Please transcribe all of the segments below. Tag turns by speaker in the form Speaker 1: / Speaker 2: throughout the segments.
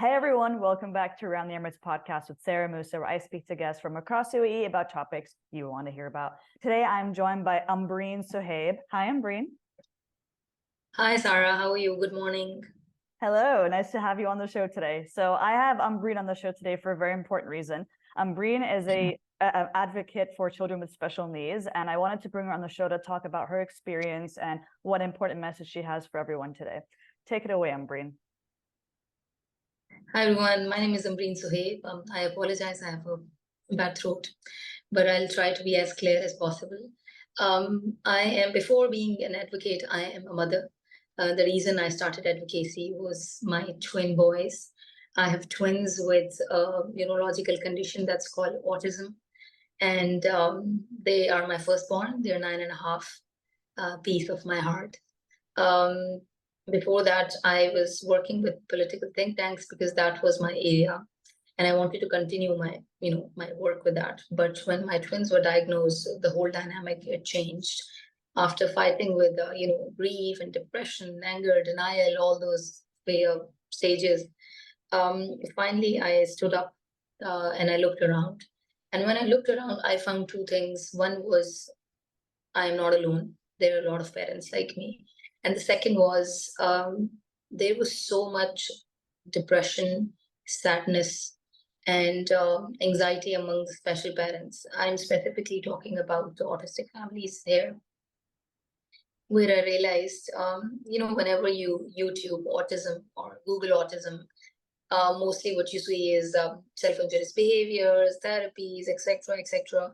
Speaker 1: Hey everyone, welcome back to Around the Emirates podcast with Sara Mousa, where I speak to guests from across UAE about topics you want to hear about. Today I'm joined by Ambreen Suhaib. Hi Ambreen.
Speaker 2: Hi, Sarah. How are you? Good morning.
Speaker 1: Hello, nice to have you on the show today. So I have Ambreen on the show today for a very important reason. Ambreen is a advocate for children with special needs, and I wanted to bring her on the show to talk about her experience and what important message she has for everyone today. Take it away, Ambreen.
Speaker 2: Hi, everyone. My name is Ambreen Suhaib. I apologize. I have a bad throat, but I'll try to be as clear as possible. Before being an advocate, I am a mother. The reason I started advocacy was my twin boys. I have twins with a neurological condition that's called autism, and they are my firstborn. They're 9.5, piece of my heart. Um, Before that, I was working with political think tanks because that was my area, and I wanted to continue my work with that. But when my twins were diagnosed, the whole dynamic it changed. After fighting with grief and depression, anger, denial, all those stages, finally I stood up and I looked around. And when I looked around, I found two things. One was I am not alone. There are a lot of parents like me. And the second was there was so much depression, sadness, and anxiety among the special parents. I'm specifically talking about the autistic families here, where I realized, whenever you YouTube autism or Google autism, mostly what you see is self-injurious behaviors, therapies, etc., etc.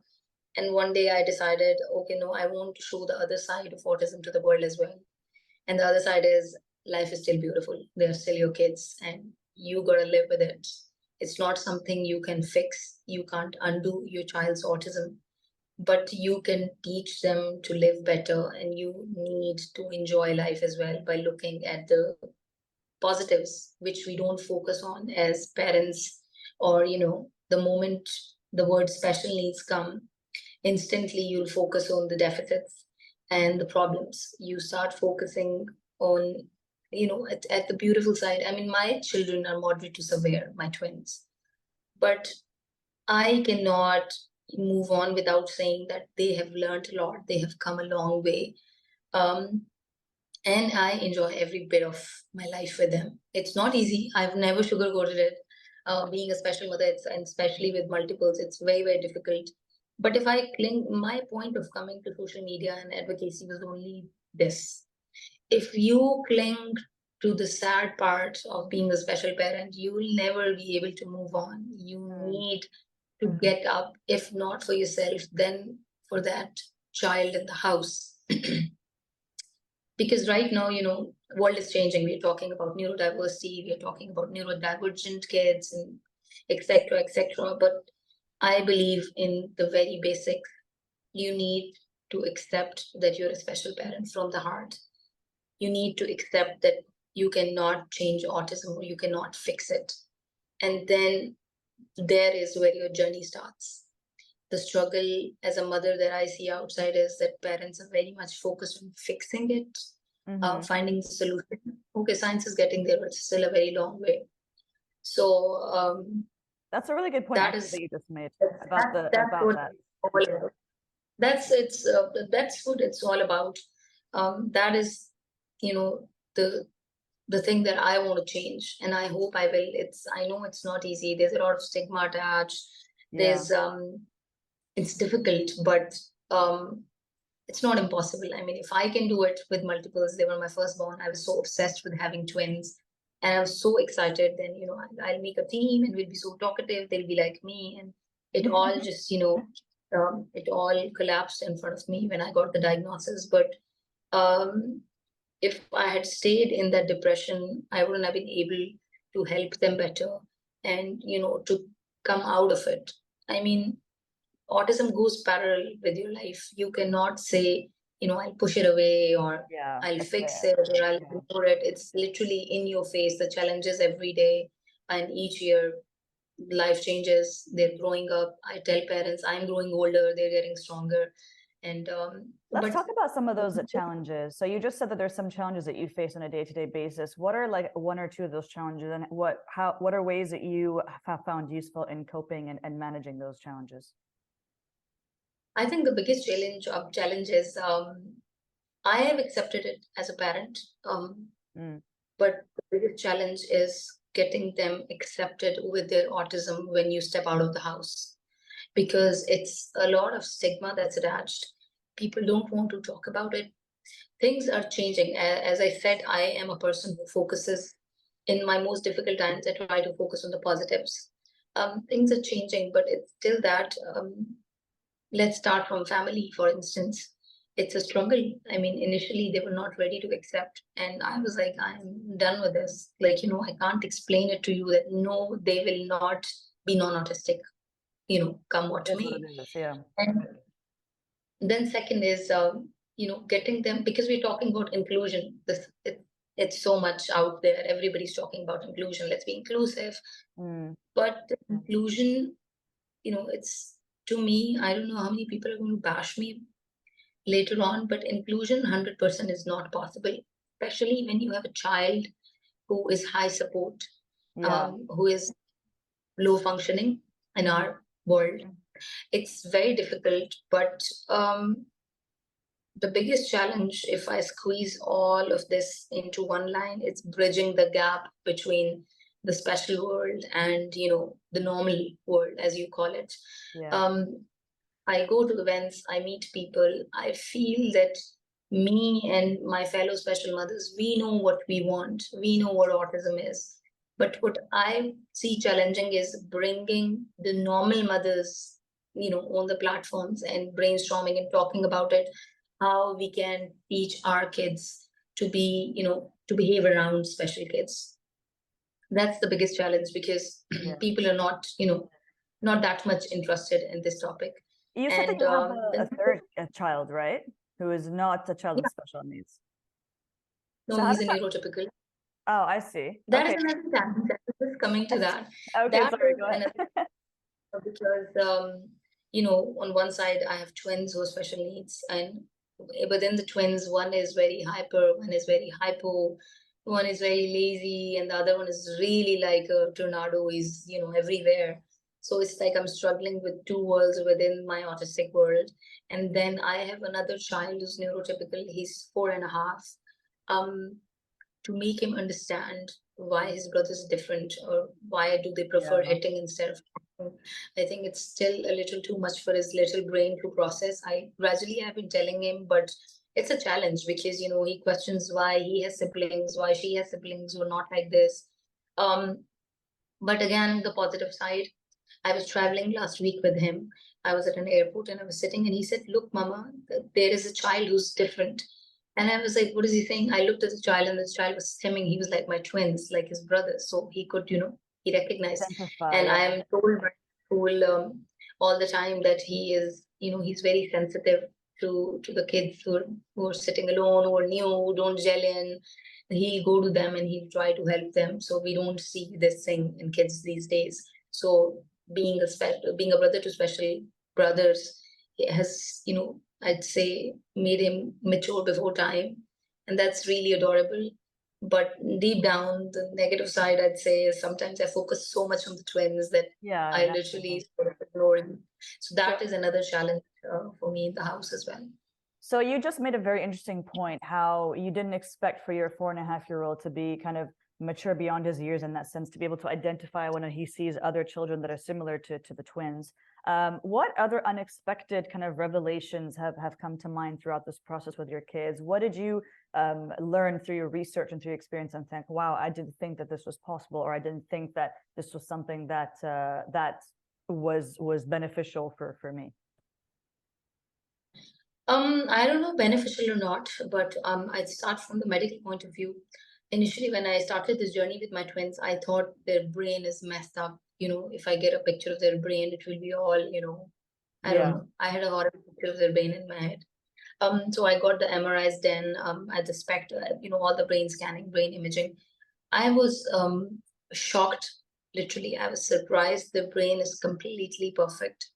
Speaker 2: And one day I decided, okay, no, I want to show the other side of autism to the world as well. And the other side is life is still beautiful. They're still your kids and you got to live with it. It's not something you can fix. You can't undo your child's autism, but you can teach them to live better. And you need to enjoy life as well by looking at the positives, which we don't focus on as parents. Or, the moment the word special needs come, instantly you'll focus on the deficits and the problems. You start focusing on at the beautiful side. I mean, my children are moderate to severe, my twins, but I cannot move on without saying that they have learned a lot, they have come a long way, and I enjoy every bit of my life with them. It's not easy. I've never sugarcoated it. Being a special mother, and especially with multiples, it's very, very difficult. But if I cling, my point of coming to social media and advocacy was only this. If you cling to the sad part of being a special parent, you will never be able to move on. You need to get up, if not for yourself, then for that child in the house. Because right now, world is changing. We're talking about neurodiversity, we're talking about neurodivergent kids, and etc., etc. But I believe in the very basic. You need to accept that you're a special parent from the heart. You need to accept that you cannot change autism or you cannot fix it. And then there is where your journey starts. The struggle as a mother that I see outside is that parents are very much focused on fixing it, finding the solution. Okay, science is getting there, but it's still a very long way. So
Speaker 1: that's a really good point
Speaker 2: that
Speaker 1: that you just made about that.
Speaker 2: That's what it's all about. That is, the thing that I want to change, and I hope I will. I know it's not easy. There's a lot of stigma attached. There's it's difficult, but it's not impossible. I mean, if I can do it with multiples, they were my firstborn. I was so obsessed with having twins, and I was so excited. Then I'll make a team, and we'll be so talkative. They'll be like me, and it all just it all collapsed in front of me when I got the diagnosis. But if I had stayed in that depression, I wouldn't have been able to help them better and to come out of it. I mean, autism goes parallel with your life. You cannot say, I'll push it away or I'll fix it or I'll ignore it. It's literally in your face, the challenges every day. And each year, life changes. They're growing up. I tell parents, I'm growing older. They're getting stronger. And
Speaker 1: Let's
Speaker 2: but
Speaker 1: talk about some of those challenges. So you just said that there's some challenges that you face on a day-to-day basis. What are like one or two of those challenges, and what are ways that you have found useful in coping and managing those challenges?
Speaker 2: I think the biggest challenge is I have accepted it as a parent,
Speaker 1: Mm,
Speaker 2: but the biggest challenge is getting them accepted with their autism when you step out of the house, because it's a lot of stigma that's attached. People don't want to talk about it. Things are changing. As I said, I am a person who focuses in my most difficult times. I try to focus on the positives. Things are changing, but it's still that. Let's start from family, for instance. It's a struggle. I mean, initially they were not ready to accept, and I was like, I'm done with this. Like, I can't explain it to you that no, they will not be non-autistic, come what
Speaker 1: it is what
Speaker 2: may.
Speaker 1: it is. Yeah.
Speaker 2: And then second is, getting them, because we're talking about inclusion. It's so much out there. Everybody's talking about inclusion. Let's be inclusive.
Speaker 1: Mm,
Speaker 2: But the inclusion, it's, to me, I don't know how many people are going to bash me later on, but inclusion 100% is not possible, especially when you have a child who is high support,
Speaker 1: yeah.
Speaker 2: who is low functioning in our world. It's very difficult, but the biggest challenge, if I squeeze all of this into one line, it's bridging the gap between the special world and, the normal world, as you call it.
Speaker 1: Yeah.
Speaker 2: Um, I go to events, I meet people, I feel that me and my fellow special mothers, we know what we want, we know what autism is. But what I see challenging is bringing the normal mothers, on the platforms and brainstorming and talking about it, how we can teach our kids to be, to behave around special kids. That's the biggest challenge, because
Speaker 1: Yeah.
Speaker 2: people are not, not that much interested in this topic.
Speaker 1: You said that
Speaker 2: And
Speaker 1: you have
Speaker 2: then,
Speaker 1: a third child, right? Who is not a child
Speaker 2: yeah,
Speaker 1: with special needs.
Speaker 2: no,
Speaker 1: So how
Speaker 2: he's
Speaker 1: does
Speaker 2: a
Speaker 1: that?
Speaker 2: neurotypical.
Speaker 1: Oh, I see.
Speaker 2: That is
Speaker 1: Okay.
Speaker 2: another challenge. Just coming to that.
Speaker 1: Okay,
Speaker 2: That
Speaker 1: sorry,
Speaker 2: is
Speaker 1: go
Speaker 2: another,
Speaker 1: ahead.
Speaker 2: because on one side I have twins who have special needs, and within the twins, one is very hyper, one is very hypo, one is very lazy, and the other one is really like a tornado. He's everywhere. So it's like I'm struggling with two worlds within my autistic world. And then I have another child who's neurotypical. He's 4.5. Um, to make him understand why his brothers are different, or why do they prefer
Speaker 1: Yeah.
Speaker 2: hitting instead of kicking. I think it's still a little too much for his little brain to process. I gradually have been telling him, but it's a challenge, because he questions why he has siblings, why she has siblings who are not like this. Um, but again, the positive side, I was traveling last week with him. I was at an airport and I was sitting, and he said, "Look, Mama, there is a child who's different." And I was like, "What is he saying?" I looked at the child, and the child was stimming. He was like my twins, like his brothers. So he could, he recognized.
Speaker 1: Identify,
Speaker 2: And I
Speaker 1: yeah.
Speaker 2: am told by school, all the time that he is, he's very sensitive to the kids who are sitting alone, who are new, who don't gel in. He'll go to them and he'll try to help them. So we don't see this thing in kids these days. So being a brother to special brothers, it has, I'd say, made him mature before time, and that's really adorable. But deep down, the negative side, I'd say, is sometimes I focus so much on the twins that
Speaker 1: Yeah,
Speaker 2: I
Speaker 1: naturally.
Speaker 2: literally sort of ignore him. So
Speaker 1: So
Speaker 2: that is another challenge for me in the house as well.
Speaker 1: So you just made a very interesting point, how you didn't expect for your 4.5-year-old to be kind of mature beyond his years in that sense, to be able to identify when he sees other children that are similar to the twins. What other unexpected kind of revelations have come to mind throughout this process with your kids? What did you learn through your research and through your experience and think, wow, I didn't think that this was possible, or I didn't think that this was something that that was beneficial for me?
Speaker 2: I don't know beneficial or not, but I'd start from the medical point of view. Initially, when I started this journey with my twins, I thought their brain is messed up. If I get a picture of their brain, it will be all, I don't
Speaker 1: Yeah.
Speaker 2: know. I had a horrible picture of their brain in my head. So I got the MRIs done, at the SPECT, all the brain scanning, brain imaging. I was shocked, literally. I was surprised. The brain is completely perfect.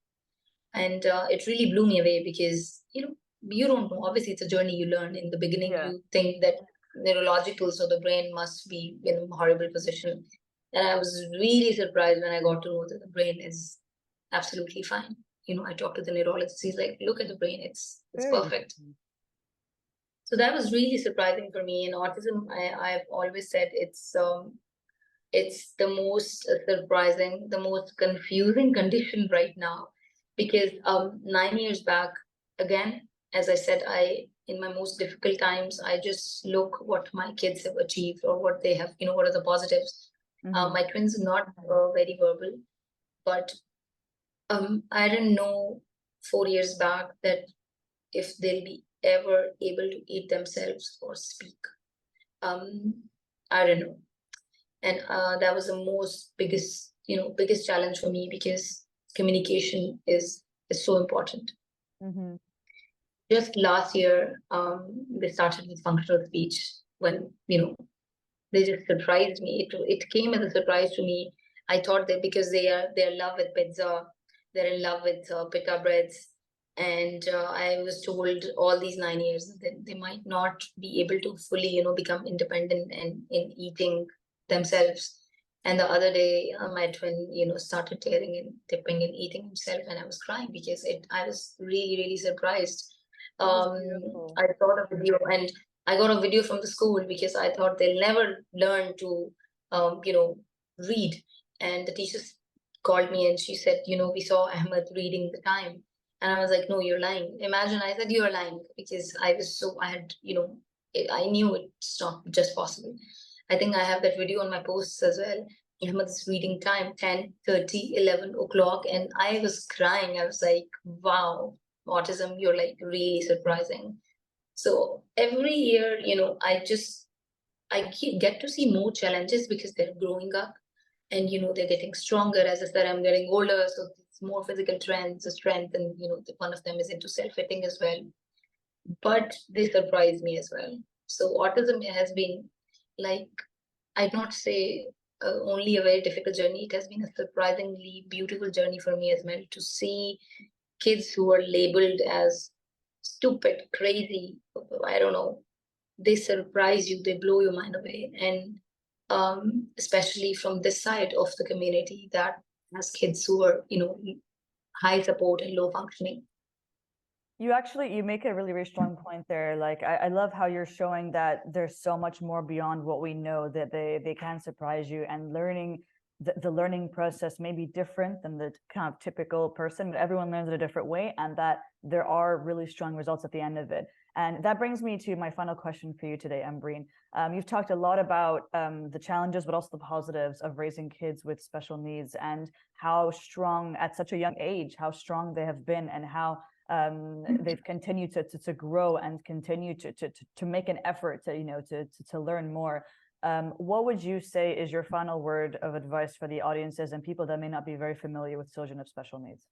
Speaker 2: And it really blew me away because, you don't know. Obviously, it's a journey you learn. In the beginning,
Speaker 1: Yeah.
Speaker 2: you think that neurological, so the brain must be in a horrible position. And I was really surprised when I got to know that the brain is absolutely fine. I talked to the neurologist. He's like, look at the brain, it's
Speaker 1: Very
Speaker 2: perfect.
Speaker 1: interesting.
Speaker 2: So that was really surprising for me. And autism, I've always said it's the most surprising, the most confusing condition right now, because 9 years back, again, as I said, I in my most difficult times, I just look what my kids have achieved or what they have, what are the positives. My twins are not very verbal, but I didn't know 4 years back that if they'll be ever able to eat themselves or speak. I don't know. And that was the most biggest challenge for me, because communication is so important.
Speaker 1: Mm-hmm.
Speaker 2: Just last year, they started with functional speech when they just surprised me. It came as a surprise to me. I thought that because they're in love with pizza, they're in love with pita breads, and I was told all these 9 years that they might not be able to fully become independent and in eating themselves. And the other day, my twin started tearing and tipping and eating himself, and I was crying because I was really really surprised.
Speaker 1: That's
Speaker 2: um
Speaker 1: beautiful.
Speaker 2: I saw the video, and I got a video from the school because I thought they'll never learn to, read. And the teacher called me and she said, we saw Ahmed reading the time. And I was like, no, you're lying. Imagine I said you're lying, because I had, I knew it's not just possible. I think I have that video on my posts as well. Ahmed's reading time, 10:30, 11 o'clock. And I was crying. I was like, wow, autism, you're like really surprising. So every year, get to see more challenges because they're growing up, and they're getting stronger. As I said, I'm getting older, so it's more physical trends, strength, and one of them is into self-fitting as well. But they surprise me as well. So autism has been, like, I'd not say only a very difficult journey. It has been a surprisingly beautiful journey for me as well, to see kids who are labeled as stupid, crazy, I don't know, they surprise you, they blow your mind away. And especially from this side of the community that has kids who are, high support and low functioning.
Speaker 1: You make a really, really strong point there. Like, I love how you're showing that there's so much more beyond what we know, that they can surprise you, and the learning process may be different than the kind of typical person, but everyone learns it a different way, and that there are really strong results at the end of it. And that brings me to my final question for you today, Ambreen. You've talked a lot about the challenges, but also the positives of raising kids with special needs, and how strong at such a young age, how strong they have been, and how they've continued to grow and continue to make an effort to learn more. What would you say is your final word of advice for the audiences and people that may not be very familiar with children of special needs?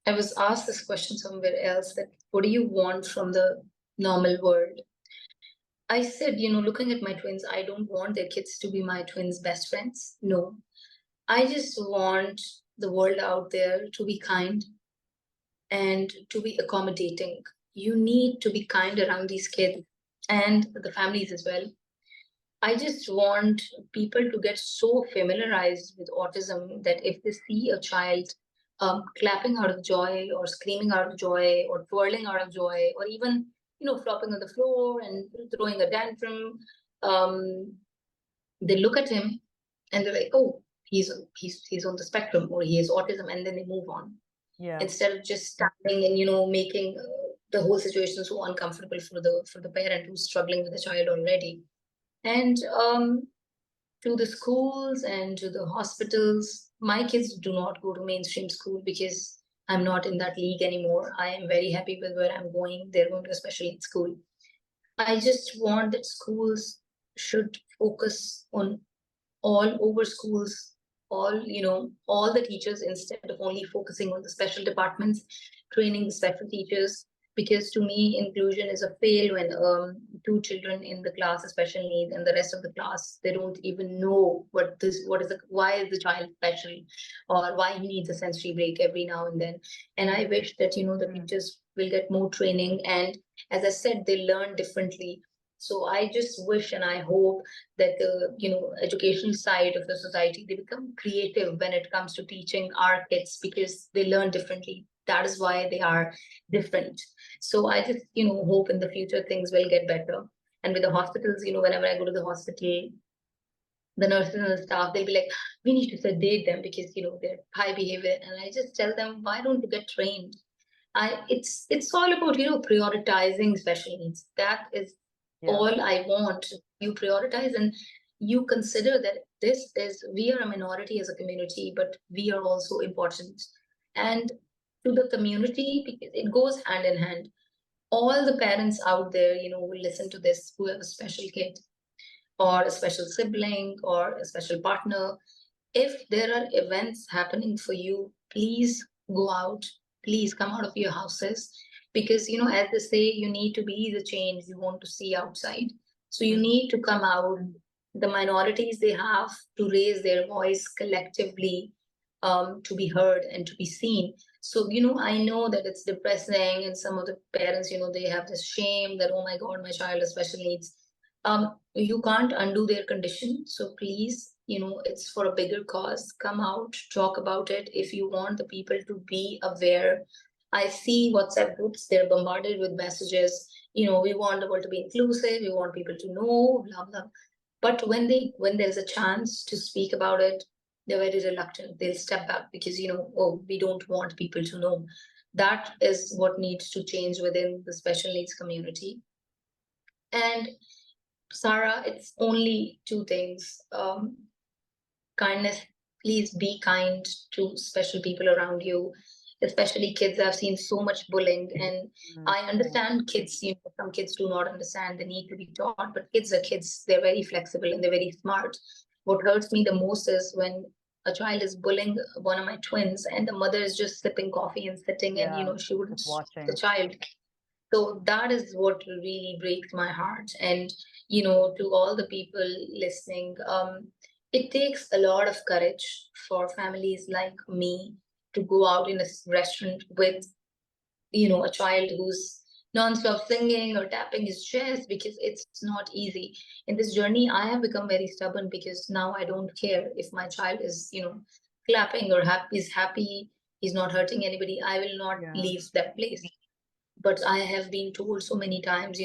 Speaker 2: I was asked this question somewhere else, that what do you want from the normal world? I said, looking at my twins, I don't want their kids to be my twins' best friends. No, I just want the world out there to be kind and to be accommodating. You need to be kind around these kids and the families as well. I just want people to get so familiarized with autism that if they see a child clapping out of joy or screaming out of joy or twirling out of joy, or even flopping on the floor and throwing a tantrum, um, they look at him and they're like, oh, he's on the spectrum, or he has autism, and then they move on.
Speaker 1: Yeah.
Speaker 2: Instead of just standing and making the whole situation so uncomfortable for the parent who's struggling with the child already. And to the schools and to the hospitals, my kids do not go to mainstream school because I'm not in that league anymore. I am very happy with where I'm going. They're going to a special needs school. I just want that schools should focus on all over schools, all the teachers, instead of only focusing on the special departments, training the special teachers. because to me, inclusion is a fail when two children in the class of special needs and the rest of the class, they don't even know why is the child special, or why he needs a sensory break every now and then. And I wish that, the teachers will get more training. And as I said, they learn differently. So I just wish and I hope that the, educational side of the society, they become creative when it comes to teaching our kids, because they learn differently. That is why they are different. So I just, hope in the future things will get better. And with the hospitals, whenever I go to the hospital, the nurses and the staff, they'll be like, we need to sedate them because, they're high behavior. And I just tell them, why don't you get trained? It's all about, prioritizing special needs. That is all I want. You prioritize and you consider that we are a minority as a community, but we are also important. And to the community, because it goes hand in hand. All the parents out there, will listen to this, who have a special kid or a special sibling or a special partner. If there are events happening for you, please go out. Please come out of your houses, because, as they say, you need to be the change you want to see outside. So you need to come out. The minorities, they have to raise their voice collectively, to be heard and to be seen. So, I know that it's depressing, and some of the parents, they have this shame that, oh my God, my child has special needs. You can't undo their condition. So please, it's for a bigger cause. Come out, talk about it. If you want the people to be aware, I see WhatsApp groups, they're bombarded with messages. We want the world to be inclusive. We want people to know, blah, blah. But when there's a chance to speak about it, they're very reluctant. They'll step back because, oh, we don't want people to know. That is what needs to change within the special needs community. And Sara, it's only two things. Kindness, please be kind to special people around you, especially kids. I've seen so much bullying, and I understand kids, some kids do not understand, they need to be taught, but kids are kids. They're very flexible and they're very smart. What hurts me the most is when a child is bullying one of my twins and the mother is just sipping coffee and sitting, and, she wouldn't stop the child. So that is what really breaks my heart. And, to all the people listening, it takes a lot of courage for families like me to go out in a restaurant with, a child who's non-stop singing or tapping his chest, because it's not easy. In this journey, I have become very stubborn, because now I don't care if my child is, clapping or is happy, he's not hurting anybody. I will not leave that place. But I have been told so many times,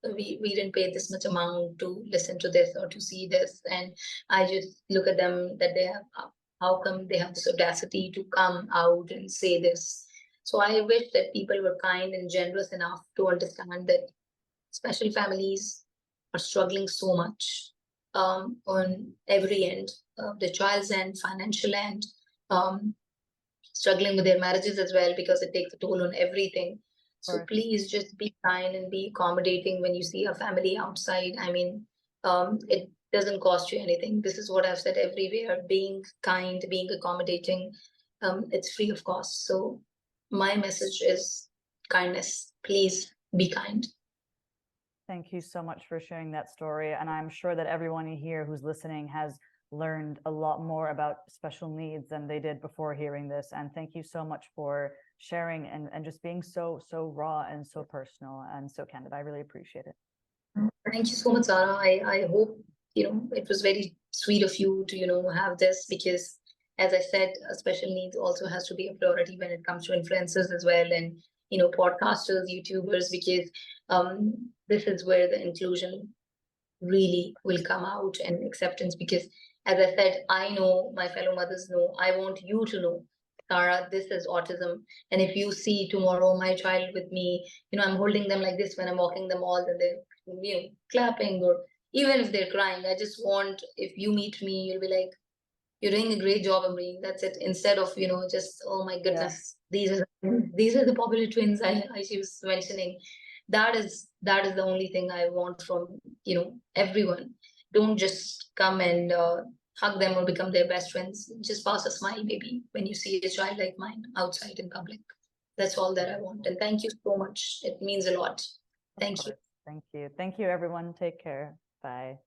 Speaker 2: we didn't pay this much amount to listen to this or to see this. And I just look at them that they have, how come they have this audacity to come out and say this? So I wish that people were kind and generous enough to understand that special families are struggling so much, on every end, the child's end, financial end, struggling with their marriages as well, because it takes a toll on everything. So please just be kind and be accommodating when you see a family outside. I mean, it doesn't cost you anything. This is what I've said everywhere: being kind, being accommodating, it's free of cost. So my message is kindness. Please be kind.
Speaker 1: Thank you so much for sharing that story. And I'm sure that everyone here who's listening has learned a lot more about special needs than they did before hearing this. And thank you so much for sharing and just being so raw and so personal and so candid. I really appreciate it.
Speaker 2: Thank you so much, Sara. I hope, it was very sweet of you to, have this, because as I said, special needs also has to be a priority when it comes to influencers as well, and, podcasters, YouTubers, because this is where the inclusion really will come out, and acceptance. Because as I said, I know, my fellow mothers know, I want you to know, Sara, this is autism. And if you see tomorrow my child with me, I'm holding them like this when I'm walking them all, and they're, clapping, or even if they're crying, I just want, if you meet me, you'll be like, you're doing a great job, Ambreen. That's it. Instead of, just, oh my goodness, these are the popular twins she was mentioning. That is the only thing I want from, everyone. Don't just come and hug them or become their best friends. Just pass a smile, maybe, when you see a child like mine outside in public. That's all that I want. And thank you so much. It means a lot.
Speaker 1: Of
Speaker 2: Thank you.
Speaker 1: course. Thank you. Thank you, everyone. Take care. Bye.